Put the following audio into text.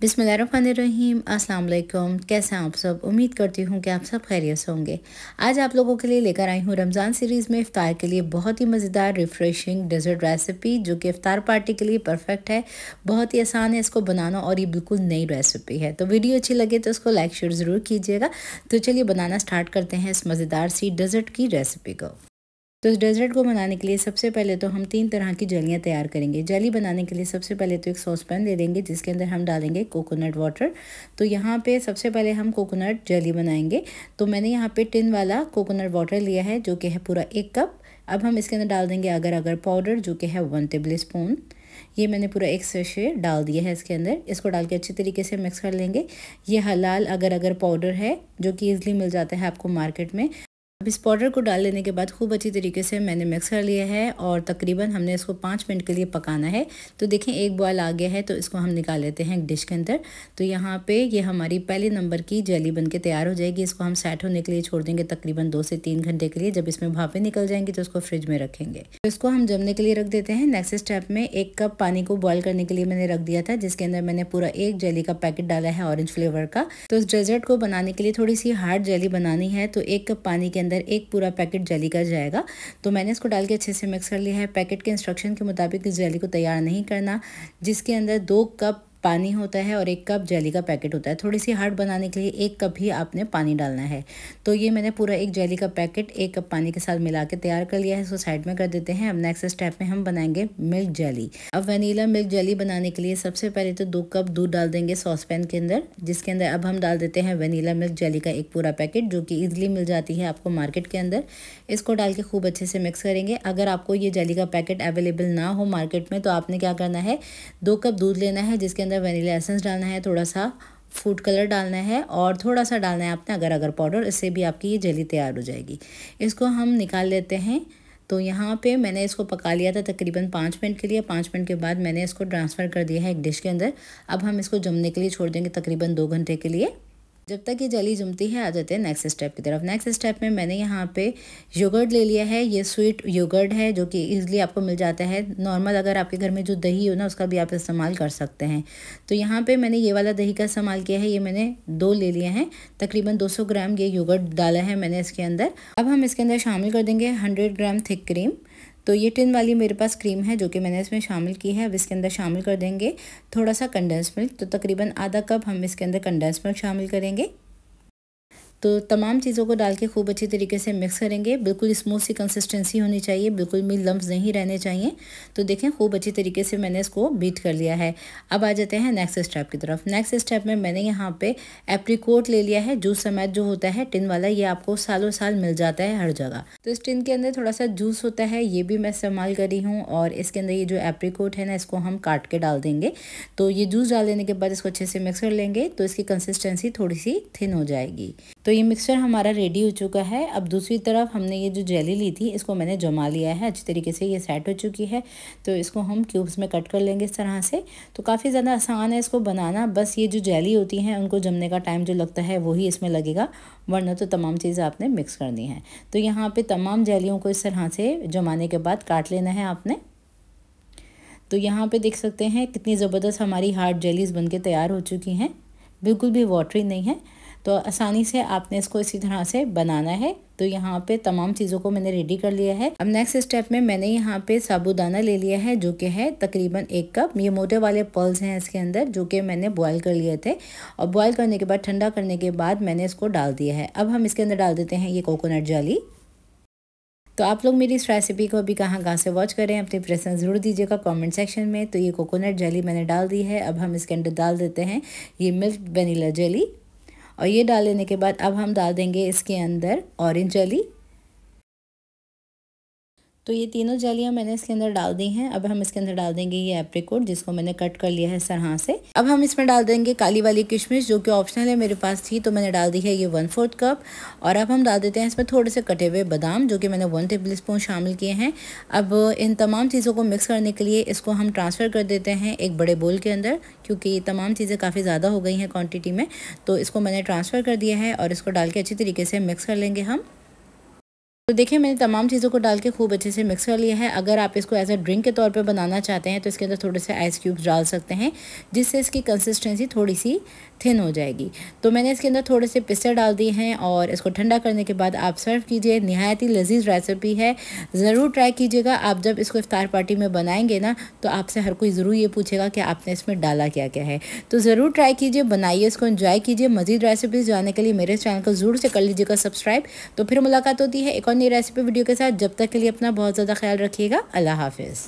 बिस्मिल्लाहिर्रहमानिर्रहीम, अस्सलाम वालेकुम। कैसे हैं आप सब? उम्मीद करती हूँ कि आप सब खैरियत से होंगे। आज आप लोगों के लिए लेकर आई हूँ रमज़ान सीरीज़ में इफ़्तार के लिए बहुत ही मज़ेदार रिफ़्रेशिंग डेज़र्ट रेसिपी, जो कि इफ़्तार पार्टी के लिए परफेक्ट है। बहुत ही आसान है इसको बनाना और ये बिल्कुल नई रेसिपी है। तो वीडियो अच्छी लगे तो उसको लाइक शेयर ज़रूर कीजिएगा। तो चलिए बनाना स्टार्ट करते हैं इस मज़ेदार सी डेज़र्ट की रेसिपी को। तो इस डेज़र्ट को बनाने के लिए सबसे पहले तो हम 3 तरह की जेलियाँ तैयार करेंगे। जेली बनाने के लिए सबसे पहले तो एक सॉस पैन ले लेंगे जिसके अंदर हम डालेंगे कोकोनट वाटर। तो यहाँ पे सबसे पहले हम कोकोनट जेली बनाएंगे। तो मैंने यहाँ पे टिन वाला कोकोनट वाटर लिया है जो कि है पूरा 1 कप। अब हम इसके अंदर डाल देंगे अगर अगर पाउडर जो कि है 1 टेबल स्पून। ये मैंने पूरा 1 सैशे डाल दिया है इसके अंदर। इसको डाल के अच्छी तरीके से मिक्स कर लेंगे। ये हलाल अगर अगर पाउडर है जो कि ईज़िली मिल जाता है आपको मार्केट में। अब इस पाउडर को डाल लेने के बाद खूब अच्छी तरीके से मैंने मिक्स कर लिया है और तकरीबन हमने इसको 5 मिनट के लिए पकाना है। तो देखें एक बॉयल आ गया है तो इसको हम निकाल लेते हैं एक डिश के अंदर। तो यहाँ पे ये हमारी पहले नंबर की जेली बनके तैयार हो जाएगी। इसको हम सेट होने के लिए छोड़ देंगे तकरीबन 2 से 3 घंटे के लिए। जब इसमें भापें निकल जाएंगी तो इसको फ्रिज में रखेंगे। तो इसको हम जमने के लिए रख देते हैं। नेक्स्ट स्टेप में 1 कप पानी को बॉयल करने के लिए मैंने रख दिया था जिसके अंदर मैंने पूरा 1 जेली का पैकेट डाला है ऑरेंज फ्लेवर का। तो इस डेजर्ट को बनाने के लिए थोड़ी सी हार्ड जेली बनानी है। तो 1 कप पानी के अंदर एक पूरा पैकेट जेली का जाएगा। तो मैंने इसको डाल के अच्छे से मिक्स कर लिया है। पैकेट के इंस्ट्रक्शन के मुताबिक इस जेली को तैयार नहीं करना, जिसके अंदर 2 कप पानी होता है और 1 कप जेली का पैकेट होता है। थोड़ी सी हार्ड बनाने के लिए 1 कप ही आपने पानी डालना है। तो ये मैंने पूरा 1 जेली का पैकेट 1 कप पानी के साथ मिला के तैयार कर लिया है। इसको साइड में कर देते हैं। अब नेक्स्ट स्टेप में हम बनाएंगे मिल्क जेली। अब वनीला मिल्क जेली बनाने के लिए सबसे पहले तो 2 कप दूध डाल देंगे सॉस पैन के अंदर, जिसके अंदर अब हम डाल देते हैं वनीला मिल्क जेली का एक पूरा पैकेट जो कि ईजिली मिल जाती है आपको मार्केट के अंदर। इसको डाल के खूब अच्छे से मिक्स करेंगे। अगर आपको ये जेली का पैकेट अवेलेबल ना हो मार्केट में तो आपने क्या करना है, 2 कप दूध लेना है जिसके अंदर वनीला एसेंस डालना है, थोड़ा सा फूड कलर डालना है और थोड़ा सा डालना है आपने अगर अगर पाउडर। इससे भी आपकी ये जेली तैयार हो जाएगी। इसको हम निकाल लेते हैं। तो यहाँ पे मैंने इसको पका लिया था तकरीबन 5 मिनट के लिए। 5 मिनट के बाद मैंने इसको ट्रांसफ़र कर दिया है एक डिश के अंदर। अब हम इसको जमने के लिए छोड़ देंगे तकरीबन 2 घंटे के लिए। जब तक ये जेली जमती है आ जाते हैं नेक्स्ट स्टेप की तरफ। नेक्स्ट स्टेप में मैंने यहाँ पे योगर्ट ले लिया है। ये स्वीट योगर्ट है जो कि ईज़िली आपको मिल जाता है। नॉर्मल अगर आपके घर में जो दही हो ना उसका भी आप इस्तेमाल कर सकते हैं। तो यहाँ पे मैंने ये वाला दही का इस्तेमाल किया है। ये मैंने 2 ले लिए हैं। तकरीबन 200 ग्राम ये योगर्ट डाला है मैंने इसके अंदर। अब हम इसके अंदर शामिल कर देंगे 100 ग्राम थिक क्रीम। तो ये टिन वाली मेरे पास क्रीम है जो कि मैंने इसमें शामिल की है। अब इसके अंदर शामिल कर देंगे थोड़ा सा कंडेंस मिल्क। तो तकरीबन आधा कप हम इसके अंदर कंडेंस मिल्क शामिल करेंगे। तो तमाम चीज़ों को डाल के खूब अच्छी तरीके से मिक्स करेंगे। बिल्कुल स्मूथ सी कंसिस्टेंसी होनी चाहिए, बिल्कुल भी लम्स नहीं रहने चाहिए। तो देखें खूब अच्छी तरीके से मैंने इसको बीट कर लिया है। अब आ जाते हैं नेक्स्ट स्टेप की तरफ। नेक्स्ट स्टेप में मैंने यहाँ पे एप्रीकोट ले लिया है। जूस समेत जो होता है टिन वाला, ये आपको सालों साल मिल जाता है हर जगह। तो इस टिन के अंदर थोड़ा सा जूस होता है, ये भी मैं इस्तेमाल कर रही हूँ। और इसके अंदर ये जो एप्रीकोट है ना, इसको हम काट के डाल देंगे। तो ये जूस डाल देने के बाद इसको अच्छे से मिक्स कर लेंगे तो इसकी कंसिस्टेंसी थोड़ी सी थिन हो जाएगी। तो ये मिक्सचर हमारा रेडी हो चुका है। अब दूसरी तरफ हमने ये जो जेली ली थी इसको मैंने जमा लिया है अच्छी तरीके से। ये सेट हो चुकी है। तो इसको हम क्यूब्स में कट कर लेंगे इस तरह से। तो काफ़ी ज़्यादा आसान है इसको बनाना। बस ये जो जेली होती हैं उनको जमने का टाइम जो लगता है वही इसमें लगेगा, वरना तो तमाम चीज़ें आपने मिक्स करनी है। तो यहाँ पर तमाम जेलियों को इस तरह से जमाने के बाद काट लेना है आपने। तो यहाँ पे देख सकते हैं कितनी ज़बरदस्त हमारी हार्ड जेलीज़ बनके तैयार हो चुकी हैं, बिल्कुल भी वाटरी नहीं है। तो आसानी से आपने इसको इसी तरह से बनाना है। तो यहाँ पे तमाम चीज़ों को मैंने रेडी कर लिया है। अब नेक्स्ट स्टेप में मैंने यहाँ पे साबूदाना ले लिया है जो कि है तकरीबन 1 कप। ये मोटे वाले पर्ल्स हैं इसके अंदर जो कि मैंने बॉयल कर लिए थे। और बॉयल करने के बाद ठंडा करने के बाद मैंने इसको डाल दिया है। अब हम इसके अंदर डाल देते हैं ये कोकोनट जेली। तो आप लोग मेरी इस रेसिपी को अभी कहाँ से वॉच करें, अपनी प्रेफरेंस ज़रूर दीजिएगा कमेंट सेक्शन में। तो ये कोकोनट जेली मैंने डाल दी है। अब हम इसके अंदर डाल देते हैं ये मिल्क वनीला जेली। और ये डाल लेने के बाद अब हम डाल देंगे इसके अंदर ऑरेंज जेली। तो ये तीनों जेलियाँ मैंने इसके अंदर डाल दी हैं। अब हम इसके अंदर डाल देंगे ये एप्रीकोट जिसको मैंने कट कर लिया है इस तरह से। अब हम इसमें डाल देंगे काली वाली किशमिश जो कि ऑप्शनल है, मेरे पास थी तो मैंने डाल दी है ये 1/4 कप। और अब हम डाल देते हैं इसमें थोड़े से कटे हुए बादाम जो कि मैंने 1 टेबल स्पून शामिल किए हैं। अब इन तमाम चीज़ों को मिक्स करने के लिए इसको हम ट्रांसफ़र कर देते हैं एक बड़े बोल के अंदर, क्योंकि ये तमाम चीज़ें काफ़ी ज़्यादा हो गई हैं क्वान्टिटी में। तो इसको मैंने ट्रांसफ़र कर दिया है और इसको डाल के अच्छी तरीके से मिक्स कर लेंगे हम। तो देखिए मैंने तमाम चीज़ों को डाल के खूब अच्छे से मिक्स कर लिया है। अगर आप इसको एज अ ड्रिंक के तौर पे बनाना चाहते हैं तो इसके अंदर थोड़े से आइस क्यूब्स डाल सकते हैं, जिससे इसकी कंसिस्टेंसी थोड़ी सी थिन हो जाएगी। तो मैंने इसके अंदर थोड़े से पिस्ते डाल दिए हैं और इसको ठंडा करने के बाद आप सर्व कीजिए। निहायत ही लजीज रेसिपी है, ज़रूर ट्राई कीजिएगा। आप जब इसको इफ्तार पार्टी में बनाएंगे ना तो आपसे हर कोई ज़रूर ये पूछेगा कि आपने इसमें डाला क्या क्या है। तो ज़रूर ट्राई कीजिए, बनाइए, इसको एंजॉय कीजिए। मज़ीद रेसिपीज़ जानने के लिए मेरे चैनल को ज़रूर से कर लीजिएगा सब्सक्राइब। तो फिर मुलाकात होती है एक और नई रेसिपी वीडियो के साथ। जब तक के लिए अपना बहुत ज़्यादा ख्याल रखिएगा। अल्लाह हाफिज़।